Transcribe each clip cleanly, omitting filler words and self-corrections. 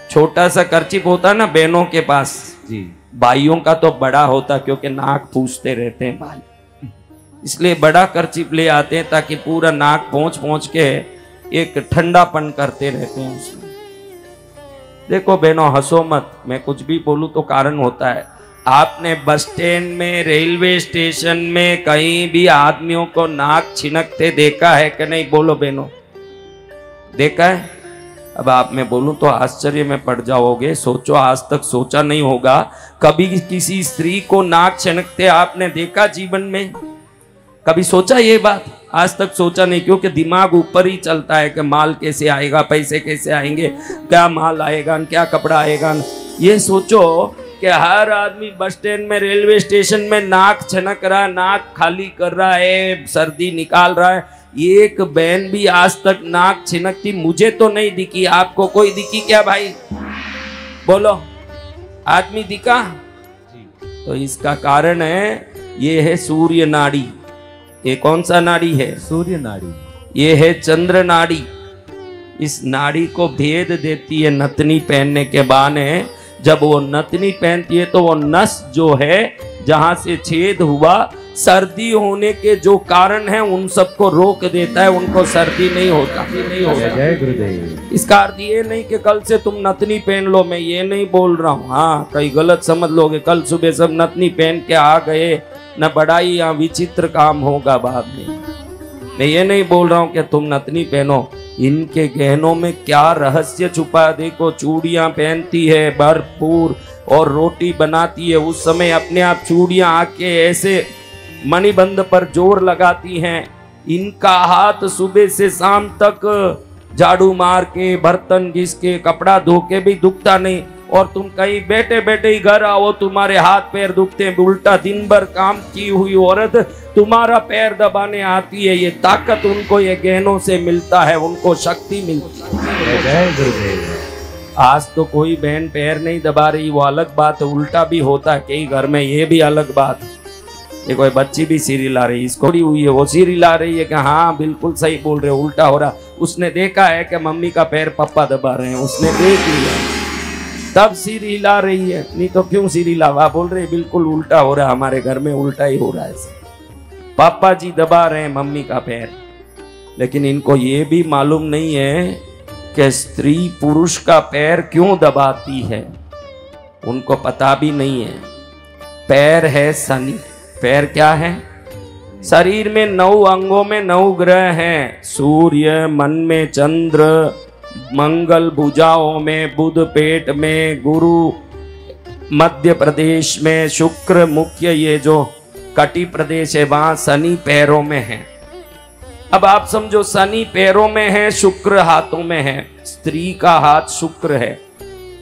छोटा सा कर्चिप होता ना बहनों के पास जी, भाइयों का तो बड़ा होता, क्योंकि नाक पूछते रहते हैं भाई, इसलिए बड़ा कर्चिप ले आते हैं ताकि पूरा नाक पहुंच पहुंच के एक ठंडापन करते रहते हैं उसमें। देखो बहनों, हंसो मत, मैं कुछ भी बोलूं तो कारण होता है। आपने बस स्टैंड में, रेलवे स्टेशन में, कहीं भी आदमियों को नाक छिनकते देखा है कि नहीं? बोलो बहनों, देखा है? अब आप मैं बोलूं तो आश्चर्य में पड़ जाओगे। सोचो, आज तक सोचा नहीं होगा कभी किसी स्त्री को नाक छिनकते आपने देखा जीवन में? कभी सोचा ये बात? आज तक सोचा नहीं, क्योंकि दिमाग ऊपर ही चलता है कि माल कैसे आएगा, पैसे कैसे आएंगे, क्या माल आएगा, क्या कपड़ा आएगा। ये सोचो कि हर आदमी बस स्टैंड में, रेलवे स्टेशन में नाक छनक रहा है, नाक खाली कर रहा है, सर्दी निकाल रहा है। एक बहन भी आज तक नाक छिनकती मुझे तो नहीं दिखी। आपको कोई दिखी क्या भाई? बोलो, आदमी दिखा? तो इसका कारण है, ये है सूर्य नाड़ी। ये कौन सा नाड़ी है? सूर्य नाड़ी। ये है चंद्र नाड़ी। इस नाड़ी को भेद देती है नथनी पहनने के बहाने। जब वो नथनी पहनती है तो वो नस जो है, जहां से छेद हुआ, सर्दी होने के जो कारण है उन सबको रोक देता है, उनको सर्दी नहीं होता। जय गुरुदेव। इसका अर्थ ये नहीं कि कल से तुम नथनी पहन लो, मैं ये नहीं बोल रहा हूँ। हाँ, कई गलत समझ लोगे, कल सुबह सब नथनी पहन के आ गए, न बड़ाई या विचित्र काम होगा बाद में। मैं ये नहीं बोल रहा हूँ कि तुम नथनी पहनो। इनके गहनों में क्या रहस्य छुपा, देखो। चूड़ियां पहनती है भरपूर और रोटी बनाती है, उस समय अपने आप चूड़ियां आके ऐसे मणिबंध पर जोर लगाती हैं। इनका हाथ सुबह से शाम तक झाड़ू मार के, बर्तन घिस के, कपड़ा धो के भी दुखता नहीं, और तुम कहीं बैठे बैठे ही घर आओ, तुम्हारे हाथ पैर दुखते हैं। उल्टा दिन भर काम की हुई औरत तुम्हारा पैर दबाने आती है। ये ताकत उनको ये गहनों से मिलता है, उनको शक्ति मिलती है। जय गुरुदेव। आज तो कोई बहन पैर नहीं दबा रही, वो अलग बात है। उल्टा भी होता है कई घर में, ये भी अलग बात है। ये कोई बच्ची भी सीरी ला रही, इसको हुई है, वो सीरी ला रही है कि हाँ बिल्कुल सही बोल रहे हो, उल्टा हो रहा। उसने देखा है कि मम्मी का पैर पापा दबा रहे हैं, उसने देख लिया, तब सिर हिला रही है। नहीं तो क्यों सिर हिला? बोल रहे बिल्कुल उल्टा हो रहा है, हमारे घर में उल्टा ही हो रहा है, पापा जी दबा रहे हैं मम्मी का पैर। लेकिन इनको ये भी मालूम नहीं है कि स्त्री पुरुष का पैर क्यों दबाती है, उनको पता भी नहीं है। पैर है शनि। पैर क्या है? शरीर में 9 अंगों में 9 ग्रह हैं। सूर्य, मन में चंद्र, मंगल भुजाओं में, बुध पेट में, गुरु मध्य प्रदेश में, शुक्र मुख्य ये जो कटी प्रदेश है वहां, शनि पैरों में है। अब आप समझो, शनि पैरों में है, शुक्र हाथों में है। स्त्री का हाथ शुक्र है,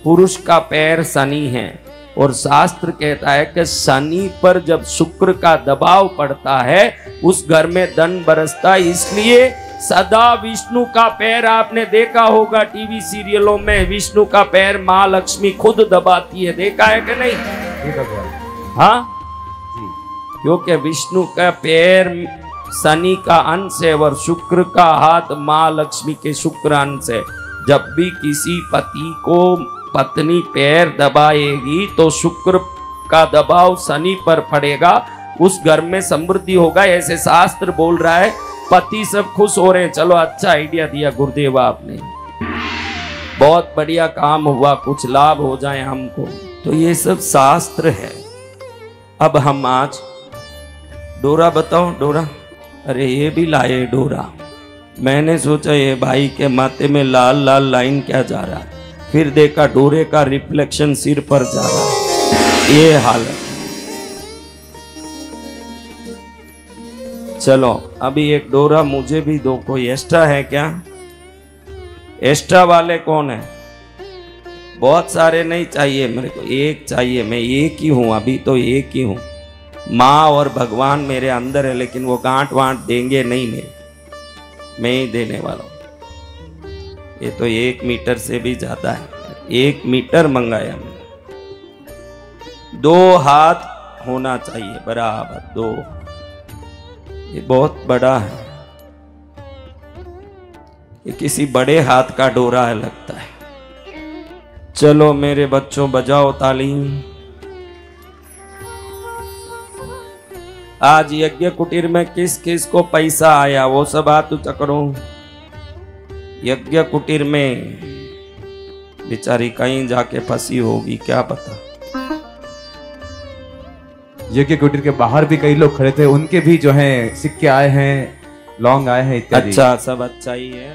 पुरुष का पैर शनि है। और शास्त्र कहता है कि शनि पर जब शुक्र का दबाव पड़ता है, उस घर में धन बरसता है। इसलिए सदा विष्णु का पैर आपने देखा होगा टीवी सीरियलों में, विष्णु का पैर माँ लक्ष्मी खुद दबाती है, देखा है कि नहीं? हाँ, क्योंकि विष्णु का पैर शनि का अंश है और शुक्र का हाथ माँ लक्ष्मी के शुक्र अंश है। जब भी किसी पति को पत्नी पैर दबाएगी तो शुक्र का दबाव शनि पर पड़ेगा, उस घर में समृद्धि होगा, ऐसे शास्त्र बोल रहा है। पति सब खुश हो रहे हैं। चलो, अच्छा आइडिया दिया गुरुदेव आपने, बहुत बढ़िया काम हुआ, कुछ लाभ हो जाए हमको। तो ये सब शास्त्र है। अब हम आज डोरा बताओ, डोरा, अरे ये भी लाए डोरा। मैंने सोचा ये भाई के माथे में लाल लाल लाइन क्या जा रहा है, फिर देखा डोरे का रिफ्लेक्शन सिर पर जा रहा है। ये हालत। चलो, अभी एक डोरा मुझे भी दो। कोई एक्स्ट्रा है क्या? एक्स्ट्रा वाले कौन है? बहुत सारे नहीं चाहिए मेरे को, एक चाहिए। मैं एक ही हूं, अभी तो एक ही हूं। माँ और भगवान मेरे अंदर है, लेकिन वो गांठ वांट देंगे नहीं मेरे, मैं ही देने वाला हूं। ये तो 1 मीटर से भी ज्यादा है, 1 मीटर मंगाया हमने। 2 हाथ होना चाहिए बराबर, 2। ये बहुत बड़ा है, ये किसी बड़े हाथ का डोरा है लगता है। चलो मेरे बच्चों बजाओ ताली। आज यज्ञ कुटीर में किस किस को पैसा आया वो सब हाथ ऊंचा करो। यज्ञ कुटीर में बेचारी कहीं जाके फंसी होगी क्या पता। यज्ञ कुटीर के बाहर भी कई लोग खड़े थे, उनके भी जो हैं सिक्के आए हैं, लौंग आए हैं इत्यादि। अच्छा, सब अच्छा ही है।